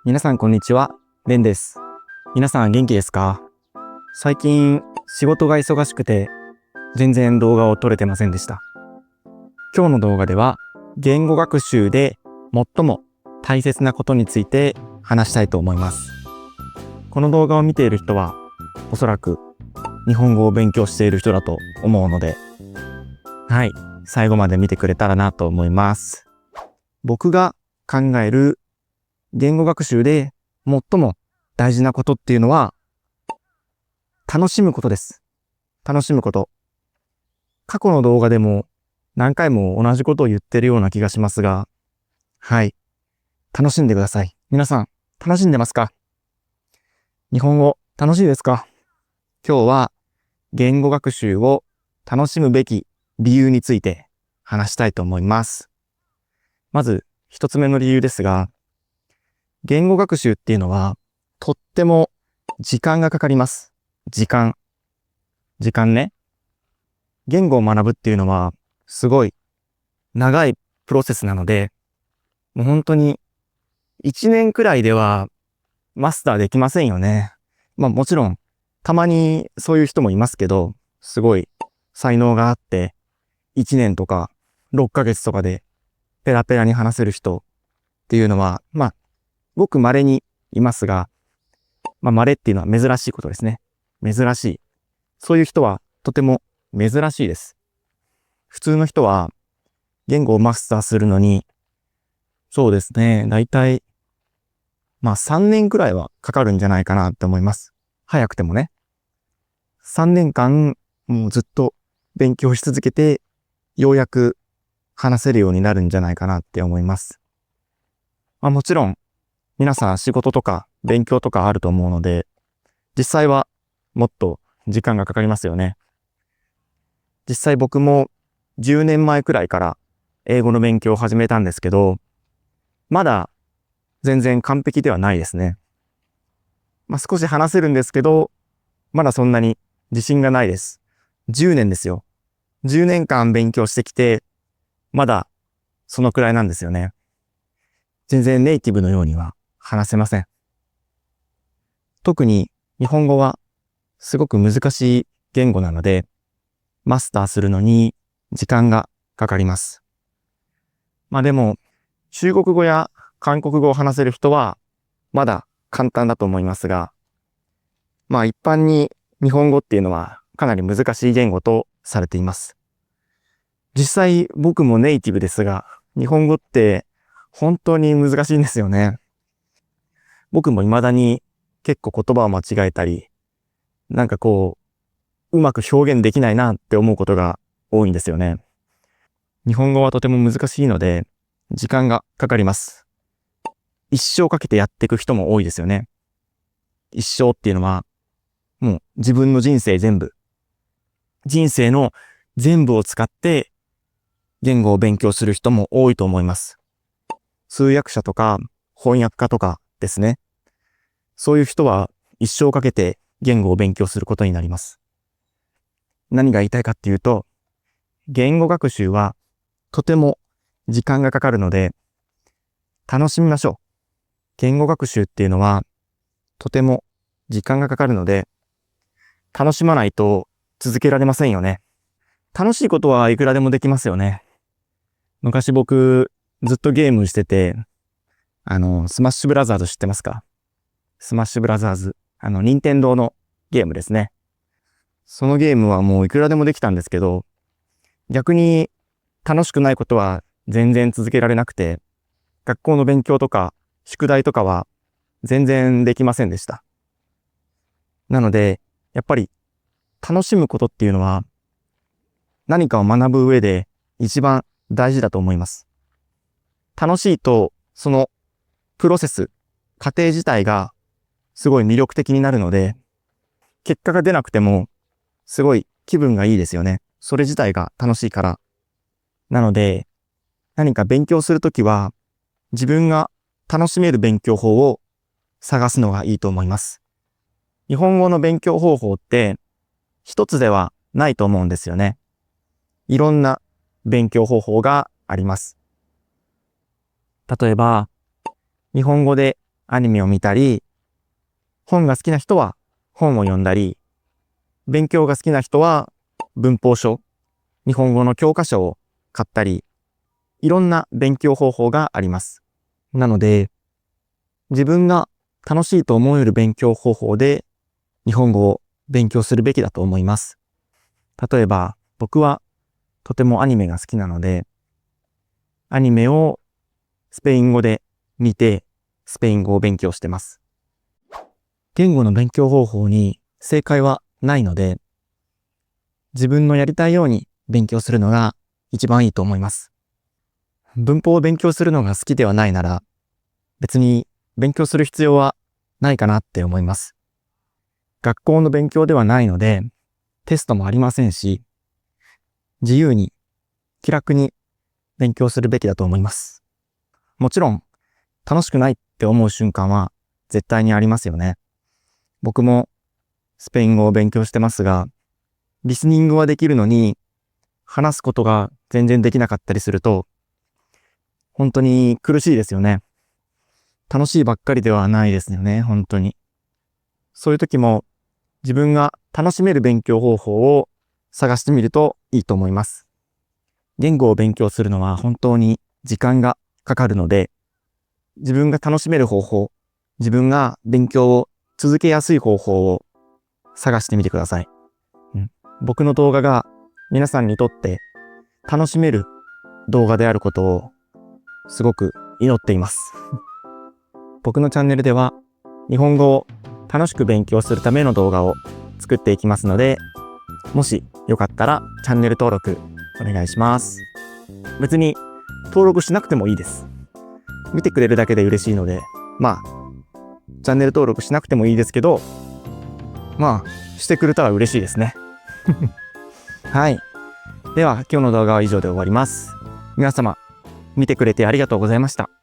皆さんこんにちは、レンです。皆さん元気ですか？最近仕事が忙しくて全然動画を撮れてませんでした。今日の動画では言語学習で最も大切なことについて話したいと思います。この動画を見ている人はおそらく日本語を勉強している人だと思うので、はい、最後まで見てくれたらなと思います。僕が考える言語学習で最も大事なことっていうのは楽しむことです。楽しむこと。過去の動画でも何回も同じことを言ってるような気がしますが、はい。楽しんでください。皆さん、楽しんでますか？日本語楽しいですか？今日は言語学習を楽しむべき理由について話したいと思います。まず一つ目の理由ですが、言語学習っていうのはとっても時間がかかります。時間ね。言語を学ぶっていうのはすごい長いプロセスなので、もう本当に1年くらいではマスターできませんよね。もちろんたまにそういう人もいますけど、すごい才能があって1年とか6ヶ月とかでペラペラに話せる人っていうのは、ごく稀にいますが、稀っていうのは珍しいことですね。珍しい。そういう人はとても珍しいです。普通の人は言語をマスターするのに、そうですね、だいたい3年くらいはかかるんじゃないかなって思います。早くてもね。3年間もうずっと勉強し続けて、ようやく話せるようになるんじゃないかなって思います。もちろん皆さん仕事とか勉強とかあると思うので、実際はもっと時間がかかりますよね。実際僕も10年前くらいから英語の勉強を始めたんですけど、まだ全然完璧ではないですね。少し話せるんですけど、まだそんなに自信がないです。10年ですよ。10年間勉強してきて、まだそのくらいなんですよね。全然ネイティブのようには話せません。特に日本語はすごく難しい言語なので、マスターするのに時間がかかります。でも、中国語や韓国語を話せる人はまだ簡単だと思いますが、一般に日本語っていうのはかなり難しい言語とされています。実際僕もネイティブですが、日本語って本当に難しいんですよね。僕も未だに結構言葉を間違えたり、うまく表現できないなって思うことが多いんですよね。日本語はとても難しいので、時間がかかります。一生かけてやっていく人も多いですよね。一生っていうのは、もう自分の人生の全部を使って言語を勉強する人も多いと思います。通訳者とか翻訳家とかですね。そういう人は一生かけて言語を勉強することになります。何が言いたいかっていうと、言語学習はとても時間がかかるので、楽しみましょう。言語学習っていうのはとても時間がかかるので、楽しまないと続けられませんよね。楽しいことはいくらでもできますよね。昔僕ずっとゲームしてて、スマッシュブラザーズ知ってますか？スマッシュブラザーズ。任天堂のゲームですね。そのゲームはもういくらでもできたんですけど、逆に楽しくないことは全然続けられなくて、学校の勉強とか宿題とかは全然できませんでした。なので、やっぱり楽しむことっていうのは何かを学ぶ上で一番大事だと思います。楽しいとそのプロセス、過程自体がすごい魅力的になるので、結果が出なくてもすごい気分がいいですよね。それ自体が楽しいから。なので、何か勉強するときは自分が楽しめる勉強法を探すのがいいと思います。日本語の勉強方法って一つではないと思うんですよね。いろんな勉強方法があります。例えば、日本語でアニメを見たり、本が好きな人は本を読んだり、勉強が好きな人は文法書、日本語の教科書を買ったり、いろんな勉強方法があります。なので、自分が楽しいと思える勉強方法で日本語を勉強するべきだと思います。例えば、僕はとてもアニメが好きなので、アニメをスペイン語で見て、スペイン語を勉強してます。言語の勉強方法に正解はないので、自分のやりたいように勉強するのが一番いいと思います。文法を勉強するのが好きではないなら、別に勉強する必要はないかなって思います。学校の勉強ではないので、テストもありませんし、自由に気楽に勉強するべきだと思います。もちろん、楽しくないって思う瞬間は絶対にありますよね。僕もスペイン語を勉強してますが、リスニングはできるのに、話すことが全然できなかったりすると、本当に苦しいですよね。楽しいばっかりではないですよね、本当に。そういう時も自分が楽しめる勉強方法を探してみるといいと思います。言語を勉強するのは本当に時間がかかるので、自分が楽しめる方法、自分が勉強を続けやすい方法を探してみてください。僕の動画が皆さんにとって楽しめる動画であることをすごく祈っています。僕のチャンネルでは日本語を楽しく勉強するための動画を作っていきますので、もしよかったらチャンネル登録お願いします。別に登録しなくてもいいです。見てくれるだけで嬉しいので、チャンネル登録しなくてもいいですけど、してくれたら嬉しいですね。はい。では今日の動画は以上で終わります。皆様、見てくれてありがとうございました。